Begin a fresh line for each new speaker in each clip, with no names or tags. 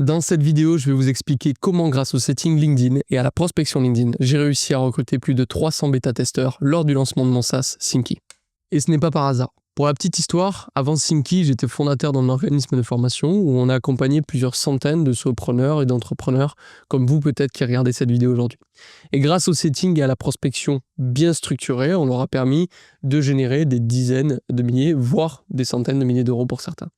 Dans cette vidéo, je vais vous expliquer comment, grâce au setting LinkedIn et à la prospection LinkedIn, j'ai réussi à recruter plus de 300 bêta-testeurs lors du lancement de mon SaaS, Thinky. Et ce n'est pas par hasard. Pour la petite histoire, avant Thinky, j'étais fondateur d'un organisme de formation où on a accompagné plusieurs centaines de solopreneurs et d'entrepreneurs comme vous peut-être qui regardez cette vidéo aujourd'hui. Et grâce au setting et à la prospection bien structurée, on leur a permis de générer des dizaines de milliers, voire des centaines de milliers d'euros pour certains.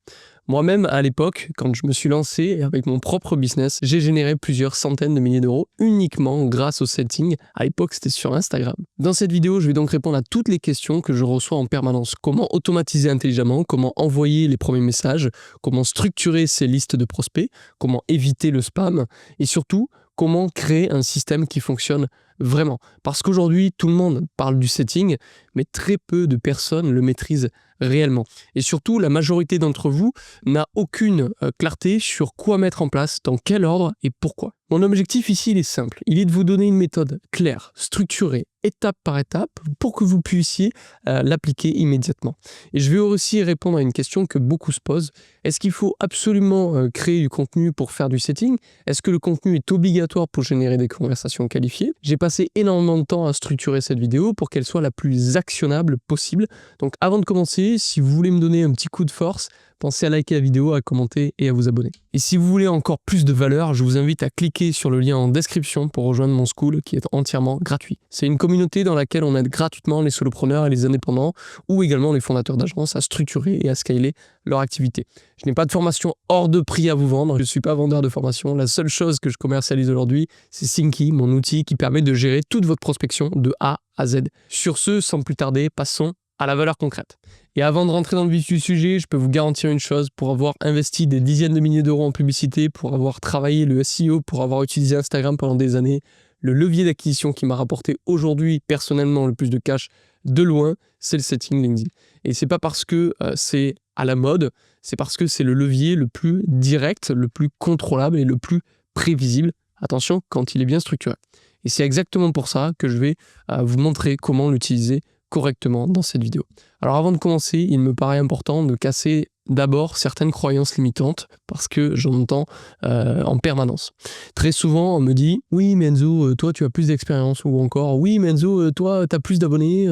Moi-même, à l'époque, quand je me suis lancé avec mon propre business, j'ai généré plusieurs centaines de milliers d'euros uniquement grâce au setting. À l'époque, c'était sur Instagram. Dans cette vidéo, je vais donc répondre à toutes les questions que je reçois en permanence. Comment automatiser intelligemment, comment envoyer les premiers messages, comment structurer ces listes de prospects, comment éviter le spam et surtout, comment créer un système qui fonctionne vraiment. Parce qu'aujourd'hui, tout le monde parle du setting, mais très peu de personnes le maîtrisent réellement. Et surtout, la majorité d'entre vous n'a aucune clarté sur quoi mettre en place, dans quel ordre et pourquoi. Mon objectif ici, il est simple. Il est de vous donner une méthode claire, structurée, étape par étape, pour que vous puissiez l'appliquer immédiatement. Et je vais aussi répondre à une question que beaucoup se posent. Est-ce qu'il faut absolument créer du contenu pour faire du setting? Est-ce que le contenu est obligatoire pour générer des conversations qualifiées? J'ai passé énormément de temps à structurer cette vidéo pour qu'elle soit la plus actionnable possible. Donc avant de commencer, si vous voulez me donner un petit coup de force, pensez à liker la vidéo, à commenter et à vous abonner. Et si vous voulez encore plus de valeur, je vous invite à cliquer sur le lien en description pour rejoindre mon school qui est entièrement gratuit. C'est une communauté dans laquelle on aide gratuitement les solopreneurs et les indépendants ou également les fondateurs d'agences à structurer et à scaler leur activité. Je n'ai pas de formation hors de prix à vous vendre, je ne suis pas vendeur de formation. La seule chose que je commercialise aujourd'hui, c'est Thinky, mon outil qui permet de gérer toute votre prospection de A à Z. Sur ce, sans plus tarder, passons à la valeur concrète. Et avant de rentrer dans le vif du sujet, je peux vous garantir une chose, pour avoir investi des dizaines de milliers d'euros en publicité, pour avoir travaillé le SEO, pour avoir utilisé Instagram pendant des années, le levier d'acquisition qui m'a rapporté aujourd'hui personnellement le plus de cash de loin, c'est le setting LinkedIn. Et c'est pas parce que c'est à la mode, c'est parce que c'est le levier le plus direct, le plus contrôlable et le plus prévisible. Attention, quand il est bien structuré. Et c'est exactement pour ça que je vais vous montrer comment l'utiliser correctement dans cette vidéo. Alors avant de commencer, il me paraît important de casser d'abord certaines croyances limitantes parce que j'en entends en permanence. Très souvent, on me dit « Oui, mais Enzo, toi, tu as plus d'expérience » ou encore « Oui, mais Enzo, toi, tu as plus d'abonnés. »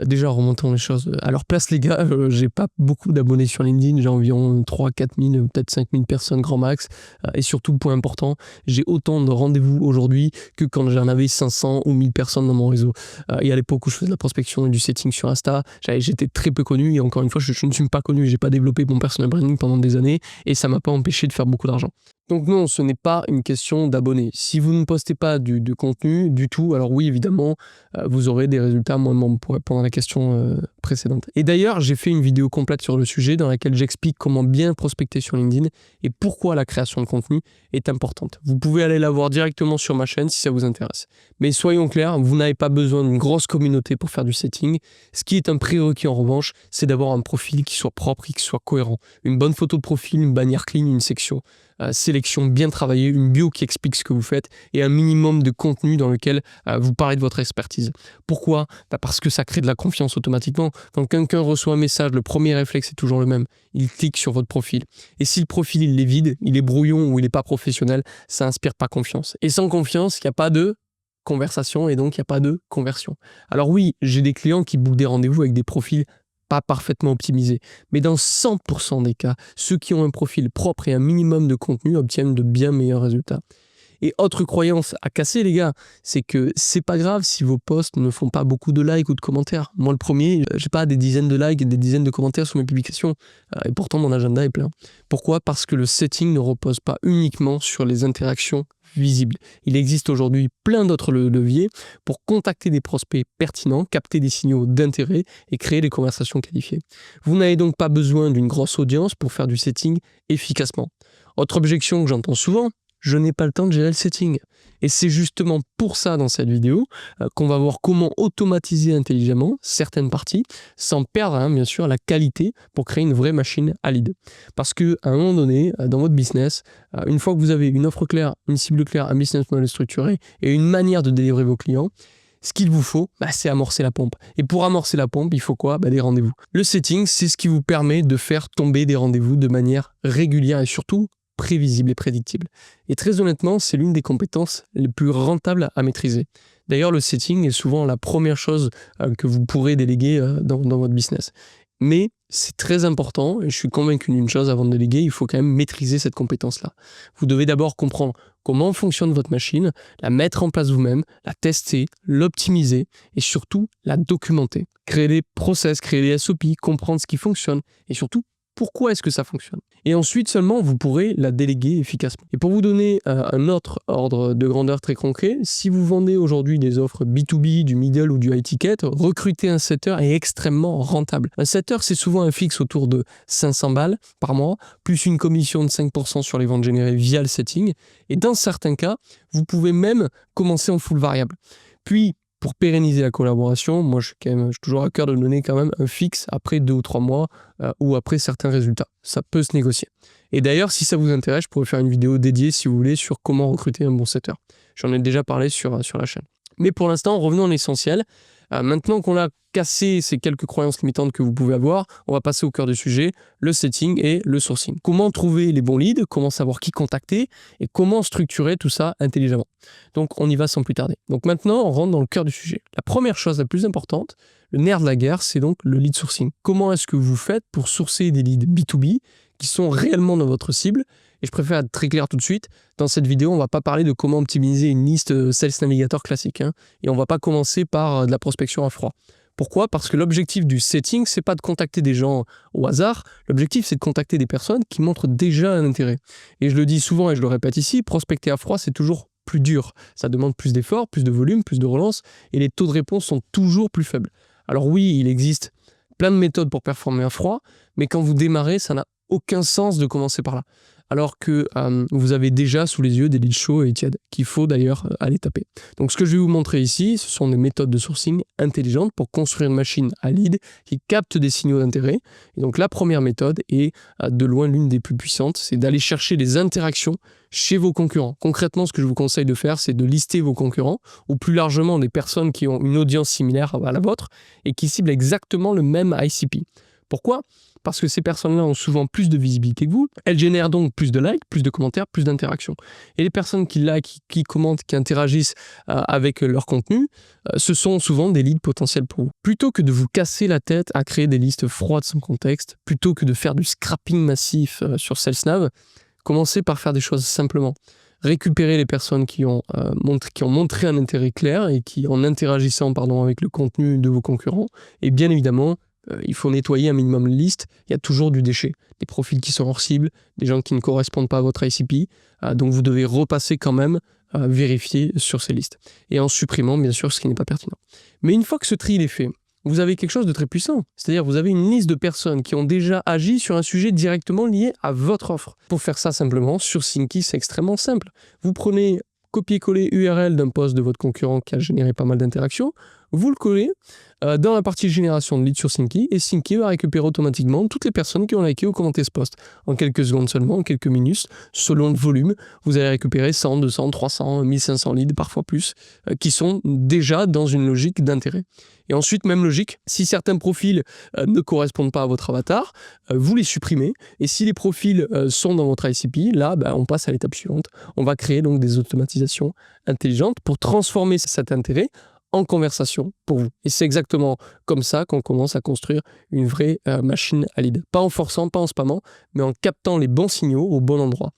Déjà, remontons les choses à leur place, les gars. J'ai pas beaucoup d'abonnés sur LinkedIn. J'ai environ 3-4 000, peut-être 5 000 personnes grand max. Et surtout, point important, j'ai autant de rendez-vous aujourd'hui que quand j'en avais 500 ou 1000 personnes dans mon réseau. Et à l'époque où je faisais de la prospection et du setting sur Insta, j'étais très peu connu. Et encore une fois, je ne suis pas connu. J'ai pas développé mon personal branding pendant des années et ça m'a pas empêché de faire beaucoup d'argent. Donc non, ce n'est pas une question d'abonnés. Si vous ne postez pas du contenu du tout, alors oui, évidemment, vous aurez des résultats moins bons pour répondre à la question précédente. Et d'ailleurs, j'ai fait une vidéo complète sur le sujet dans laquelle j'explique comment bien prospecter sur LinkedIn et pourquoi la création de contenu est importante. Vous pouvez aller la voir directement sur ma chaîne si ça vous intéresse. Mais soyons clairs, vous n'avez pas besoin d'une grosse communauté pour faire du setting. Ce qui est un prérequis en revanche, c'est d'avoir un profil qui soit propre et qui soit cohérent. Une bonne photo de profil, une bannière clean, une section sélection bien travaillée, une bio qui explique ce que vous faites et un minimum de contenu dans lequel vous parlez de votre expertise. Pourquoi? Parce que ça crée de la confiance automatiquement. Quand quelqu'un reçoit un message, le premier réflexe est toujours le même. Il clique sur votre profil. Et si le profil il est vide, il est brouillon ou il n'est pas professionnel, ça inspire pas confiance. Et sans confiance, il n'y a pas de conversation et donc il n'y a pas de conversion. Alors oui, j'ai des clients qui bookent des rendez-vous avec des profils pas parfaitement optimisés. Mais dans 100% des cas, ceux qui ont un profil propre et un minimum de contenu obtiennent de bien meilleurs résultats. Et autre croyance à casser, les gars, c'est que c'est pas grave si vos posts ne font pas beaucoup de likes ou de commentaires. Moi, le premier, j'ai pas des dizaines de likes et des dizaines de commentaires sur mes publications. Et pourtant, mon agenda est plein. Pourquoi? Parce que le setting ne repose pas uniquement sur les interactions visibles. Il existe aujourd'hui plein d'autres leviers pour contacter des prospects pertinents, capter des signaux d'intérêt et créer des conversations qualifiées. Vous n'avez donc pas besoin d'une grosse audience pour faire du setting efficacement. Autre objection que j'entends souvent, je n'ai pas le temps de gérer le setting. Et c'est justement pour ça dans cette vidéo qu'on va voir comment automatiser intelligemment certaines parties sans perdre bien sûr la qualité pour créer une vraie machine à lead. Parce qu'à un moment donné, dans votre business, une fois que vous avez une offre claire, une cible claire, un business model structuré et une manière de délivrer vos clients, ce qu'il vous faut, c'est amorcer la pompe. Et pour amorcer la pompe, il faut quoi? Des rendez-vous. Le setting, c'est ce qui vous permet de faire tomber des rendez-vous de manière régulière et surtout prévisible et prédictible. Et très honnêtement, c'est l'une des compétences les plus rentables à maîtriser. D'ailleurs, le setting est souvent la première chose que vous pourrez déléguer dans votre business. Mais c'est très important, et je suis convaincu d'une chose, avant de déléguer, il faut quand même maîtriser cette compétence-là. Vous devez d'abord comprendre comment fonctionne votre machine, la mettre en place vous-même, la tester, l'optimiser et surtout la documenter. Créer des process, créer des SOP, comprendre ce qui fonctionne et surtout pourquoi est-ce que ça fonctionne. Et ensuite seulement, vous pourrez la déléguer efficacement. Et pour vous donner un autre ordre de grandeur très concret, si vous vendez aujourd'hui des offres B2B, du middle ou du high ticket, recruter un setter est extrêmement rentable. Un setter, c'est souvent un fixe autour de 500 balles par mois, plus une commission de 5% sur les ventes générées via le setting. Et dans certains cas, vous pouvez même commencer en full variable. Puis, pour pérenniser la collaboration, moi j'ai toujours à cœur de donner quand même un fixe après 2 ou 3 mois ou après certains résultats. Ça peut se négocier. Et d'ailleurs, si ça vous intéresse, je pourrais faire une vidéo dédiée, si vous voulez, sur comment recruter un bon setter. J'en ai déjà parlé sur la chaîne. Mais pour l'instant, revenons à l'essentiel. Maintenant qu'on a cassé ces quelques croyances limitantes que vous pouvez avoir, on va passer au cœur du sujet, le setting et le sourcing. Comment trouver les bons leads, comment savoir qui contacter et comment structurer tout ça intelligemment. Donc on y va sans plus tarder. Donc maintenant, on rentre dans le cœur du sujet. La première chose la plus importante, le nerf de la guerre, c'est donc le lead sourcing. Comment est-ce que vous faites pour sourcer des leads B2B qui sont réellement dans votre cible? Et je préfère être très clair tout de suite, dans cette vidéo, on ne va pas parler de comment optimiser une liste Sales Navigator classique. Et on ne va pas commencer par de la prospection à froid. Pourquoi? Parce que l'objectif du setting, c'est pas de contacter des gens au hasard. L'objectif, c'est de contacter des personnes qui montrent déjà un intérêt. Et je le dis souvent et je le répète ici, prospecter à froid, c'est toujours plus dur. Ça demande plus d'efforts, plus de volume, plus de relance, et les taux de réponse sont toujours plus faibles. Alors oui, il existe plein de méthodes pour performer à froid, mais quand vous démarrez, ça n'a aucun sens de commencer par là. Alors que vous avez déjà sous les yeux des leads chauds et tièdes, qu'il faut d'ailleurs aller taper. Donc ce que je vais vous montrer ici, ce sont des méthodes de sourcing intelligentes pour construire une machine à lead qui capte des signaux d'intérêt. Et donc la première méthode est de loin l'une des plus puissantes, c'est d'aller chercher des interactions chez vos concurrents. Concrètement, ce que je vous conseille de faire, c'est de lister vos concurrents, ou plus largement des personnes qui ont une audience similaire à la vôtre et qui ciblent exactement le même ICP. Pourquoi ? Parce que ces personnes-là ont souvent plus de visibilité que vous. Elles génèrent donc plus de likes, plus de commentaires, plus d'interactions. Et les personnes qui likent, qui commentent, qui interagissent avec leur contenu, ce sont souvent des leads potentiels pour vous. Plutôt que de vous casser la tête à créer des listes froides sans contexte, plutôt que de faire du scrapping massif sur SalesNav, commencez par faire des choses simplement. Récupérer les personnes qui ont montré un intérêt clair et qui, en interagissant avec le contenu de vos concurrents, et bien évidemment, il faut nettoyer un minimum de liste. Il y a toujours du déchet, des profils qui sont hors cible, des gens qui ne correspondent pas à votre ICP, donc vous devez repasser quand même, vérifier sur ces listes, et en supprimant bien sûr ce qui n'est pas pertinent. Mais une fois que ce tri est fait, vous avez quelque chose de très puissant, c'est-à-dire vous avez une liste de personnes qui ont déjà agi sur un sujet directement lié à votre offre. Pour faire ça simplement, sur Synki, c'est extrêmement simple. Vous prenez copier-coller URL d'un post de votre concurrent qui a généré pas mal d'interactions, vous le collez dans la partie génération de leads sur Synki, et Synki va récupérer automatiquement toutes les personnes qui ont liké ou commenté ce post. En quelques secondes seulement, en quelques minutes, selon le volume, vous allez récupérer 100, 200, 300, 1500 leads, parfois plus, qui sont déjà dans une logique d'intérêt. Et ensuite, même logique, si certains profils ne correspondent pas à votre avatar, vous les supprimez, et si les profils sont dans votre ICP, là, on passe à l'étape suivante. On va créer donc des automatisations intelligentes pour transformer cet intérêt en conversation pour vous. Et c'est exactement comme ça qu'on commence à construire une vraie machine à lead. Pas en forçant, pas en spammant, mais en captant les bons signaux au bon endroit.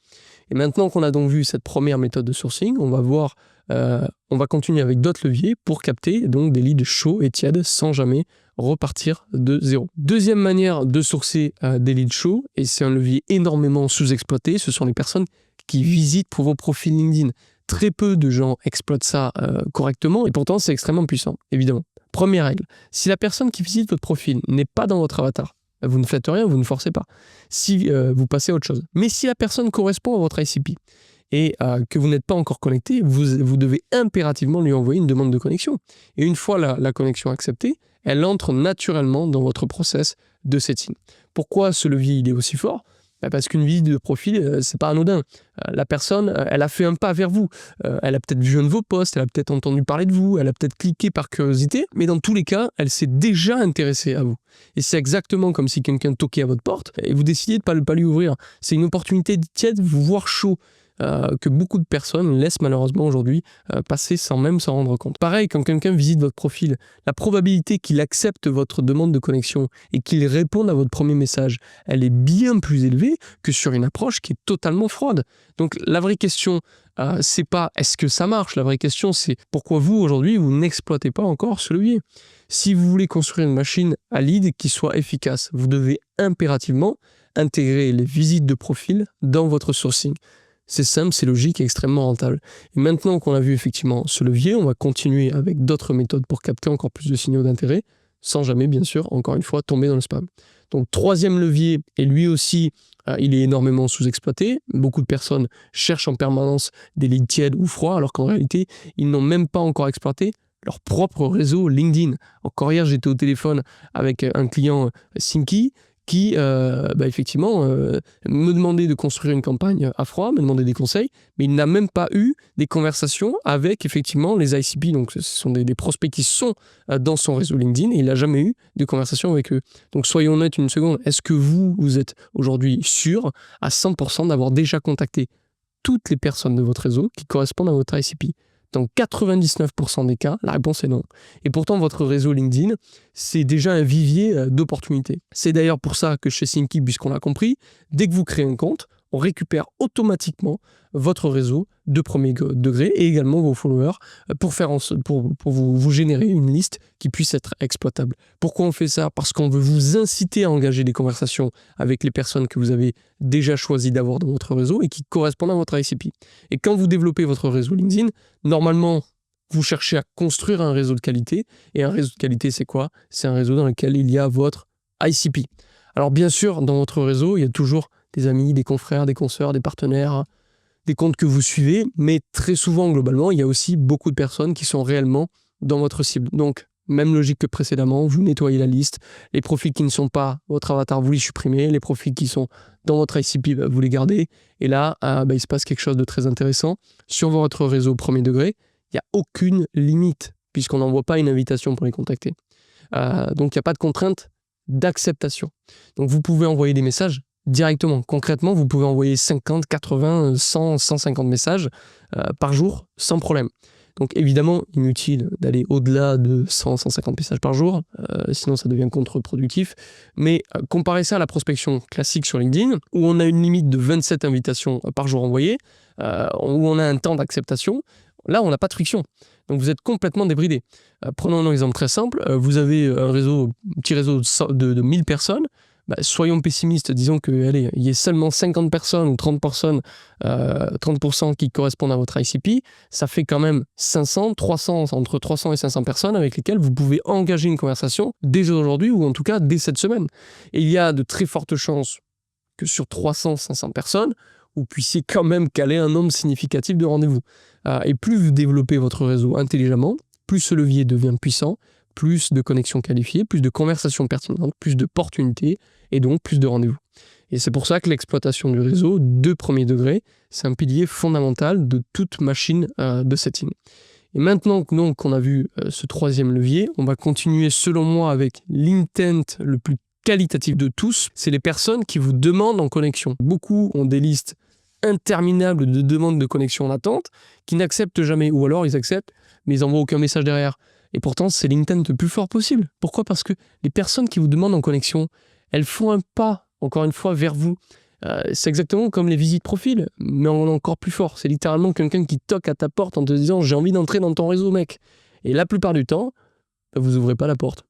Et maintenant qu'on a donc vu cette première méthode de sourcing, on va continuer avec d'autres leviers pour capter donc des leads chauds et tièdes sans jamais repartir de zéro. Deuxième manière de sourcer des leads chauds, et c'est un levier énormément sous-exploité, ce sont les personnes qui visitent pour vos profils LinkedIn. Très peu de gens exploitent ça correctement, et pourtant c'est extrêmement puissant, évidemment. Première règle, si la personne qui visite votre profil n'est pas dans votre avatar, vous ne faites rien, vous ne forcez pas. Si vous passez à autre chose. Mais si la personne correspond à votre ICP et que vous n'êtes pas encore connecté, vous devez impérativement lui envoyer une demande de connexion. Et une fois la connexion acceptée, elle entre naturellement dans votre process de setting. Pourquoi ce levier il est aussi fort ? Parce qu'une visite de profil, c'est pas anodin. La personne, elle a fait un pas vers vous. Elle a peut-être vu un de vos posts, elle a peut-être entendu parler de vous, elle a peut-être cliqué par curiosité, mais dans tous les cas, elle s'est déjà intéressée à vous. Et c'est exactement comme si quelqu'un toquait à votre porte et vous décidiez de pas lui ouvrir. C'est une opportunité tiède de vous voir chaud. Que beaucoup de personnes laissent malheureusement aujourd'hui passer sans même s'en rendre compte. Pareil, quand quelqu'un visite votre profil, la probabilité qu'il accepte votre demande de connexion et qu'il réponde à votre premier message, elle est bien plus élevée que sur une approche qui est totalement froide. Donc la vraie question, c'est pas est-ce que ça marche, la vraie question c'est pourquoi vous aujourd'hui vous n'exploitez pas encore ce levier. Si vous voulez construire une machine à lead qui soit efficace, vous devez impérativement intégrer les visites de profil dans votre sourcing. C'est simple, c'est logique et extrêmement rentable. Et maintenant qu'on a vu effectivement ce levier, on va continuer avec d'autres méthodes pour capter encore plus de signaux d'intérêt, sans jamais, bien sûr, encore une fois, tomber dans le spam. Donc, troisième levier, et lui aussi, il est énormément sous-exploité. Beaucoup de personnes cherchent en permanence des leads tièdes ou froids, alors qu'en réalité, ils n'ont même pas encore exploité leur propre réseau LinkedIn. Encore hier, j'étais au téléphone avec un client Sinki, qui effectivement me demandait de construire une campagne à froid, me demandait des conseils, mais il n'a même pas eu des conversations avec effectivement les ICP, donc ce sont des prospects qui sont dans son réseau LinkedIn et il n'a jamais eu de conversation avec eux. Donc soyons honnêtes une seconde, est-ce que vous êtes aujourd'hui sûr à 100% d'avoir déjà contacté toutes les personnes de votre réseau qui correspondent à votre ICP? Dans 99% des cas, la réponse est non. Et pourtant, votre réseau LinkedIn, c'est déjà un vivier d'opportunités. C'est d'ailleurs pour ça que chez Sinki, puisqu'on l'a compris, dès que vous créez un compte, on récupère automatiquement votre réseau de premier degré et également vos followers pour vous générer une liste qui puisse être exploitable. Pourquoi on fait ça? Parce qu'on veut vous inciter à engager des conversations avec les personnes que vous avez déjà choisi d'avoir dans votre réseau et qui correspondent à votre ICP. Et quand vous développez votre réseau LinkedIn, normalement, vous cherchez à construire un réseau de qualité. Et un réseau de qualité, c'est quoi? C'est un réseau dans lequel il y a votre ICP. Alors bien sûr, dans votre réseau, il y a toujours des amis, des confrères, des consoeurs, des partenaires, des comptes que vous suivez, mais très souvent, globalement, il y a aussi beaucoup de personnes qui sont réellement dans votre cible. Donc, même logique que précédemment, vous nettoyez la liste, les profils qui ne sont pas votre avatar, vous les supprimez, les profils qui sont dans votre ICP, vous les gardez, et là, il se passe quelque chose de très intéressant. Sur votre réseau premier degré, il n'y a aucune limite, puisqu'on n'envoie pas une invitation pour les contacter. Donc, il n'y a pas de contrainte d'acceptation. Donc, vous pouvez envoyer des messages directement. Concrètement, vous pouvez envoyer 50, 80, 100, 150 messages par jour sans problème. Donc évidemment, inutile d'aller au-delà de 100, 150 messages par jour, sinon ça devient contre-productif. Mais comparez ça à la prospection classique sur LinkedIn, où on a une limite de 27 invitations par jour envoyées, où on a un temps d'acceptation, là on n'a pas de friction. Donc vous êtes complètement débridé. Prenons un exemple très simple, vous avez un petit réseau de 1000 personnes, soyons pessimistes, disons qu'il y ait seulement 50 personnes ou 30%, 30% qui correspondent à votre ICP, ça fait quand même 500, 300, entre 300 et 500 personnes avec lesquelles vous pouvez engager une conversation dès aujourd'hui ou en tout cas dès cette semaine. Et il y a de très fortes chances que sur 300, 500 personnes, vous puissiez quand même caler un nombre significatif de rendez-vous. Et plus vous développez votre réseau intelligemment, plus ce levier devient puissant, plus de connexions qualifiées, plus de conversations pertinentes, plus d'opportunités et donc plus de rendez-vous. Et c'est pour ça que l'exploitation du réseau de premier degré, c'est un pilier fondamental de toute machine de setting. Et maintenant qu'on a vu ce troisième levier, on va continuer selon moi avec l'intent le plus qualitatif de tous, c'est les personnes qui vous demandent en connexion. Beaucoup ont des listes interminables de demandes de connexion en attente qui n'acceptent jamais, ou alors ils acceptent, mais ils n'envoient aucun message derrière. Et pourtant, c'est l'intent le plus fort possible. Pourquoi? Parce que les personnes qui vous demandent en connexion, elles font un pas, encore une fois, vers vous. C'est exactement comme les visites profil, mais encore plus fort. C'est littéralement quelqu'un qui toque à ta porte en te disant « j'ai envie d'entrer dans ton réseau, mec ». Et la plupart du temps, vous ouvrez pas la porte.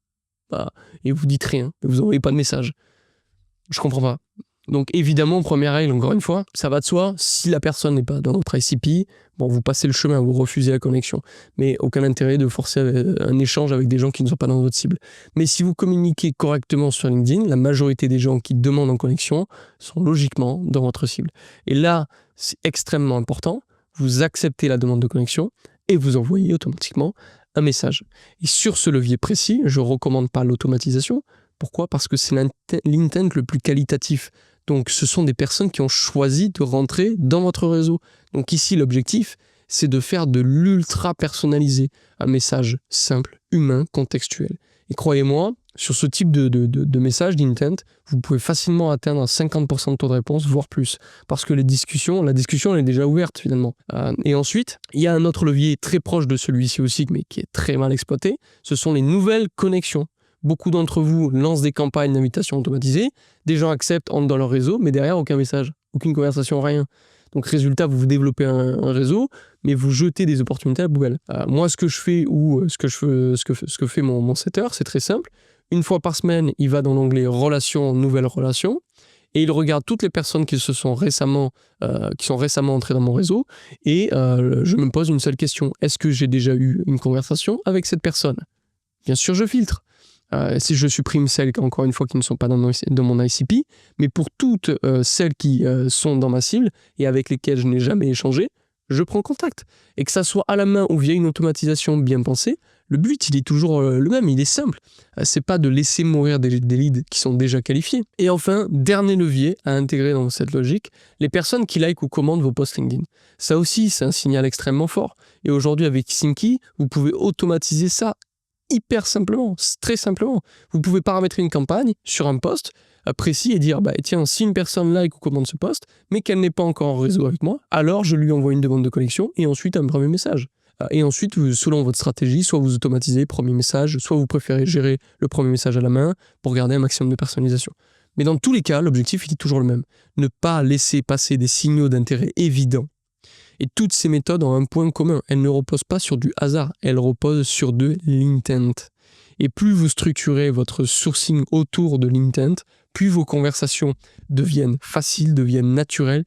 Et vous dites rien, vous n'envoyez pas de message. Je comprends pas. Donc évidemment, première règle, encore une fois, ça va de soi, si la personne n'est pas dans votre ICP, vous passez le chemin, vous refusez la connexion. Mais aucun intérêt de forcer un échange avec des gens qui ne sont pas dans votre cible. Mais si vous communiquez correctement sur LinkedIn, la majorité des gens qui demandent en connexion sont logiquement dans votre cible. Et là, c'est extrêmement important, vous acceptez la demande de connexion et vous envoyez automatiquement un message. Et sur ce levier précis, je ne recommande pas l'automatisation. Pourquoi? Parce que c'est l'intent le plus qualitatif. Donc ce sont des personnes qui ont choisi de rentrer dans votre réseau. Donc ici, l'objectif, c'est de faire de l'ultra personnalisé, un message simple, humain, contextuel. Et croyez-moi, sur ce type de message, d'intent, vous pouvez facilement atteindre 50% de taux de réponse, voire plus. Parce que la discussion, elle est déjà ouverte finalement. Et ensuite, il y a un autre levier très proche de celui-ci aussi, mais qui est très mal exploité, ce sont les nouvelles connexions. Beaucoup d'entre vous lancent des campagnes d'invitation automatisées, des gens acceptent, entrent dans leur réseau, mais derrière, aucun message, aucune conversation, rien. Donc résultat, vous développez un réseau, mais vous jetez des opportunités à la poubelle. Moi, ce que je fais, ou ce que fait mon setter, c'est très simple. Une fois par semaine, il va dans l'onglet Relations, Nouvelles relations, et il regarde toutes les personnes qui sont récemment entrées dans mon réseau, et je me pose une seule question. Est-ce que j'ai déjà eu une conversation avec cette personne ? Bien sûr, je filtre. Si je supprime celles, encore une fois, qui ne sont pas dans mon ICP, mais pour toutes celles qui sont dans ma cible et avec lesquelles je n'ai jamais échangé, je prends contact. Et que ça soit à la main ou via une automatisation bien pensée, le but, il est toujours le même, il est simple. C'est pas de laisser mourir des leads qui sont déjà qualifiés. Et enfin, dernier levier à intégrer dans cette logique, les personnes qui like ou commentent vos posts LinkedIn. Ça aussi, c'est un signal extrêmement fort. Et aujourd'hui, avec Synki, vous pouvez automatiser ça hyper simplement, très simplement. Vous pouvez paramétrer une campagne sur un post précis et dire tiens, si une personne like ou commente ce post, mais qu'elle n'est pas encore en réseau avec moi, alors je lui envoie une demande de connexion et ensuite un premier message. Et ensuite, selon votre stratégie, soit vous automatisez premier message, soit vous préférez gérer le premier message à la main pour garder un maximum de personnalisation. Mais dans tous les cas, l'objectif il est toujours le même. Ne pas laisser passer des signaux d'intérêt évidents. Et toutes ces méthodes ont un point commun. Elles ne reposent pas sur du hasard, elles reposent sur de l'intent. Et plus vous structurez votre sourcing autour de l'intent, plus vos conversations deviennent faciles, deviennent naturelles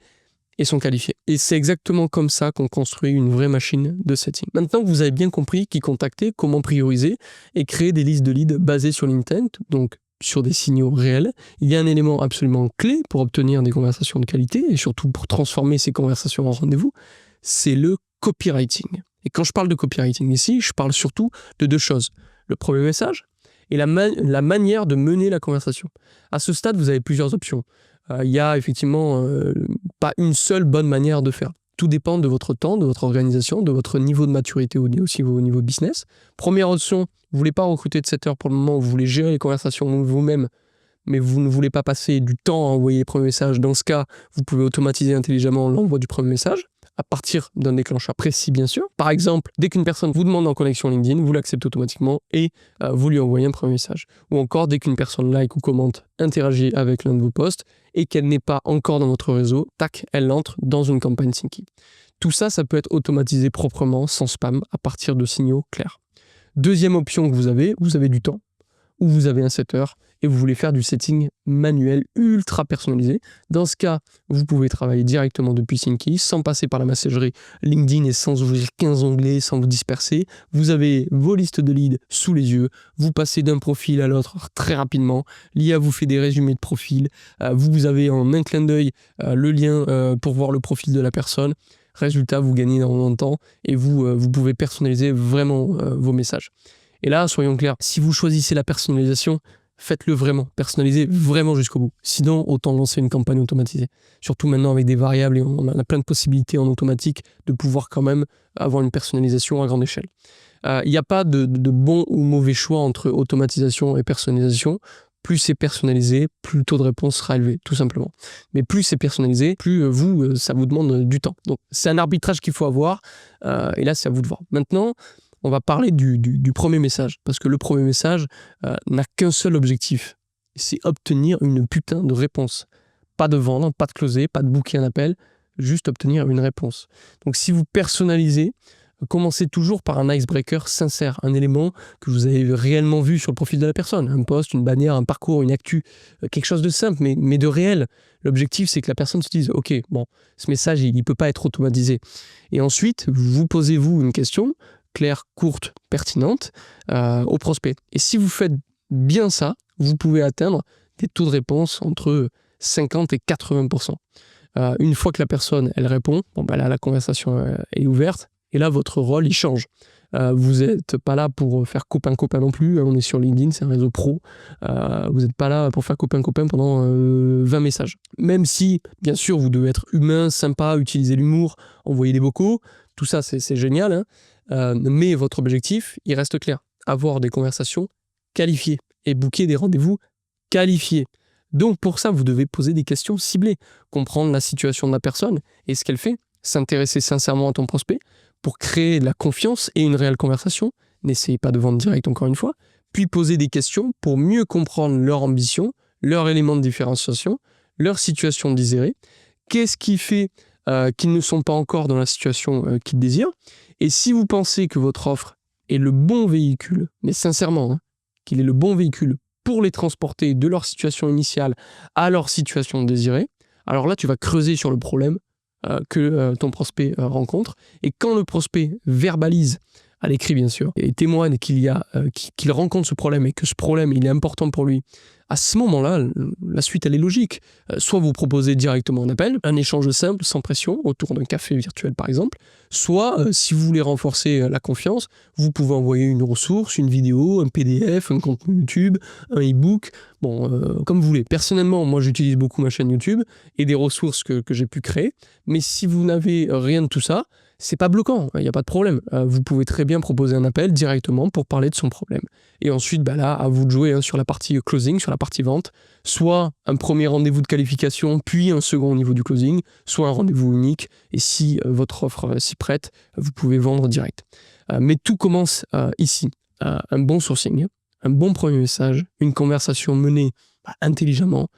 et sont qualifiées. Et c'est exactement comme ça qu'on construit une vraie machine de setting. Maintenant que vous avez bien compris qui contacter, comment prioriser et créer des listes de leads basées sur l'intent, donc sur des signaux réels, il y a un élément absolument clé pour obtenir des conversations de qualité et surtout pour transformer ces conversations en rendez-vous, c'est le copywriting. Et quand je parle de copywriting ici, je parle surtout de deux choses. Le premier message et la manière de mener la conversation. À ce stade, vous avez plusieurs options. Il y a effectivement pas une seule bonne manière de faire. Tout dépend de votre temps, de votre organisation, de votre niveau de maturité ou aussi au niveau business. Première option, vous ne voulez pas recruter de setter pour le moment, vous voulez gérer les conversations vous-même, mais vous ne voulez pas passer du temps à envoyer les premiers messages. Dans ce cas, vous pouvez automatiser intelligemment l'envoi du premier message, à partir d'un déclencheur précis, bien sûr. Par exemple, dès qu'une personne vous demande en connexion LinkedIn, vous l'acceptez automatiquement et vous lui envoyez un premier message. Ou encore, dès qu'une personne like ou commente, interagit avec l'un de vos posts et qu'elle n'est pas encore dans votre réseau, tac, elle entre dans une campagne Synki. Tout ça, ça peut être automatisé proprement, sans spam, à partir de signaux clairs. Deuxième option que vous avez du temps, ou vous avez un setter et vous voulez faire du setting manuel ultra personnalisé. Dans ce cas, vous pouvez travailler directement depuis Synki sans passer par la messagerie LinkedIn et sans ouvrir 15 onglets, sans vous disperser. Vous avez vos listes de leads sous les yeux, vous passez d'un profil à l'autre très rapidement. L'IA vous fait des résumés de profil, vous avez en un clin d'œil le lien pour voir le profil de la personne. Résultat, vous gagnez énormément de temps et vous pouvez personnaliser vraiment vos messages. Et là, soyons clairs, si vous choisissez la personnalisation, faites-le vraiment, personnalisez vraiment jusqu'au bout. Sinon, autant lancer une campagne automatisée. Surtout maintenant avec des variables et on a plein de possibilités en automatique de pouvoir quand même avoir une personnalisation à grande échelle. Il n'y a pas de bon ou mauvais choix entre automatisation et personnalisation. Plus c'est personnalisé, plus le taux de réponse sera élevé, tout simplement. Mais plus c'est personnalisé, plus ça vous demande du temps. Donc c'est un arbitrage qu'il faut avoir, et là c'est à vous de voir. Maintenant, on va parler du premier message, parce que le premier message n'a qu'un seul objectif, c'est obtenir une putain de réponse. Pas de vendre, pas de closer, pas de booker un appel, juste obtenir une réponse. Donc si vous personnalisez, commencez toujours par un icebreaker sincère, un élément que vous avez réellement vu sur le profil de la personne, un post, une bannière, un parcours, une actu, quelque chose de simple mais de réel. L'objectif c'est que la personne se dise ok, bon, ce message il ne peut pas être automatisé. Et ensuite, vous posez-vous une question claire, courte, pertinente au prospect. Et si vous faites bien ça, vous pouvez atteindre des taux de réponse entre 50 et 80%. Une fois que la personne elle répond, bon, bah là la conversation est ouverte et là votre rôle il change. Vous n'êtes pas là pour faire copain-copain non plus. On est sur LinkedIn, c'est un réseau pro. Vous n'êtes pas là pour faire copain-copain pendant 20 messages. Même si, bien sûr, vous devez être humain, sympa, utiliser l'humour, envoyer des vocaux. Tout ça, c'est génial. Hein. Mais votre objectif, il reste clair. Avoir des conversations qualifiées et booker des rendez-vous qualifiés. Donc pour ça, vous devez poser des questions ciblées, comprendre la situation de la personne et ce qu'elle fait, s'intéresser sincèrement à ton prospect pour créer de la confiance et une réelle conversation. N'essayez pas de vendre direct encore une fois. Puis poser des questions pour mieux comprendre leur ambition, leur élément de différenciation, leur situation désirée. Qu'est-ce qui fait qu'ils ne sont pas encore dans la situation qu'ils désirent? Et si vous pensez que votre offre est le bon véhicule, mais sincèrement, qu'il est le bon véhicule pour les transporter de leur situation initiale à leur situation désirée, alors là, tu vas creuser sur le problème que ton prospect rencontre. Et quand le prospect verbalise, à l'écrit bien sûr, et témoigne qu'il rencontre ce problème et que ce problème, il est important pour lui, à ce moment-là, la suite, elle est logique. Soit vous proposez directement un appel, un échange simple, sans pression, autour d'un café virtuel par exemple, soit, si vous voulez renforcer la confiance, vous pouvez envoyer une ressource, une vidéo, un PDF, un contenu YouTube, un e-book, comme vous voulez. Personnellement, moi j'utilise beaucoup ma chaîne YouTube et des ressources que j'ai pu créer, mais si vous n'avez rien de tout ça, c'est pas bloquant, il n'y a pas de problème. Vous pouvez très bien proposer un appel directement pour parler de son problème. Et ensuite, là, à vous de jouer sur la partie closing, sur la partie vente, soit un premier rendez-vous de qualification, puis un second au niveau du closing, soit un rendez-vous unique. Et si votre offre s'y prête, vous pouvez vendre direct. Mais tout commence ici. Un bon sourcing, un bon premier message, une conversation menée intelligemment.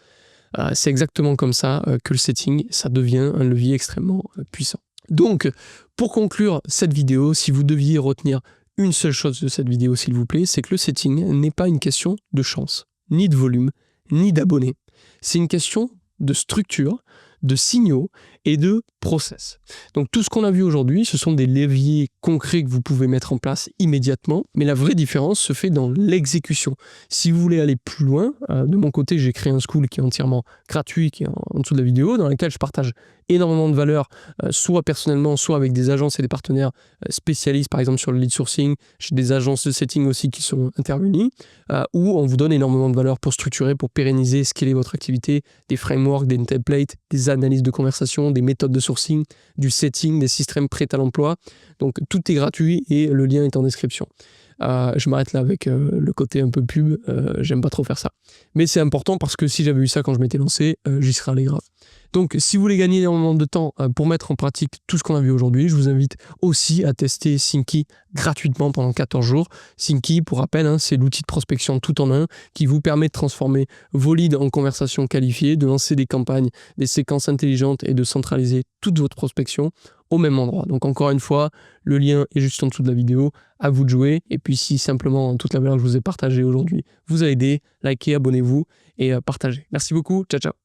C'est exactement comme ça que le setting, ça devient un levier extrêmement puissant. Donc, pour conclure cette vidéo, si vous deviez retenir une seule chose de cette vidéo, s'il vous plaît, c'est que le setting n'est pas une question de chance, ni de volume, ni d'abonnés. C'est une question de structure, de signaux et de process. Donc tout ce qu'on a vu aujourd'hui, ce sont des leviers concrets que vous pouvez mettre en place immédiatement, mais la vraie différence se fait dans l'exécution. Si vous voulez aller plus loin, de mon côté, j'ai créé un school qui est entièrement gratuit, qui est en dessous de la vidéo, dans lequel je partage énormément de valeur, soit personnellement, soit avec des agences et des partenaires spécialistes, par exemple sur le lead sourcing. J'ai des agences de setting aussi qui sont intervenues, où on vous donne énormément de valeur pour structurer, pour pérenniser, scaler votre activité, des frameworks, des templates, des analyses de conversation, des méthodes de sourcing, du setting, des systèmes prêts à l'emploi. Donc tout est gratuit et le lien est en description. Je m'arrête là avec le côté un peu pub, j'aime pas trop faire ça. Mais c'est important parce que si j'avais eu ça quand je m'étais lancé, j'y serais allé grave. Donc si vous voulez gagner énormément de temps pour mettre en pratique tout ce qu'on a vu aujourd'hui, je vous invite aussi à tester Synki gratuitement pendant 14 jours. Synki, pour rappel, c'est l'outil de prospection tout en un qui vous permet de transformer vos leads en conversations qualifiées, de lancer des campagnes, des séquences intelligentes et de centraliser toute votre prospection au même endroit. Donc encore une fois, le lien est juste en dessous de la vidéo, à vous de jouer. Et puis si simplement toute la valeur que je vous ai partagée aujourd'hui vous a aidé, likez, abonnez-vous et partagez. Merci beaucoup, ciao ciao.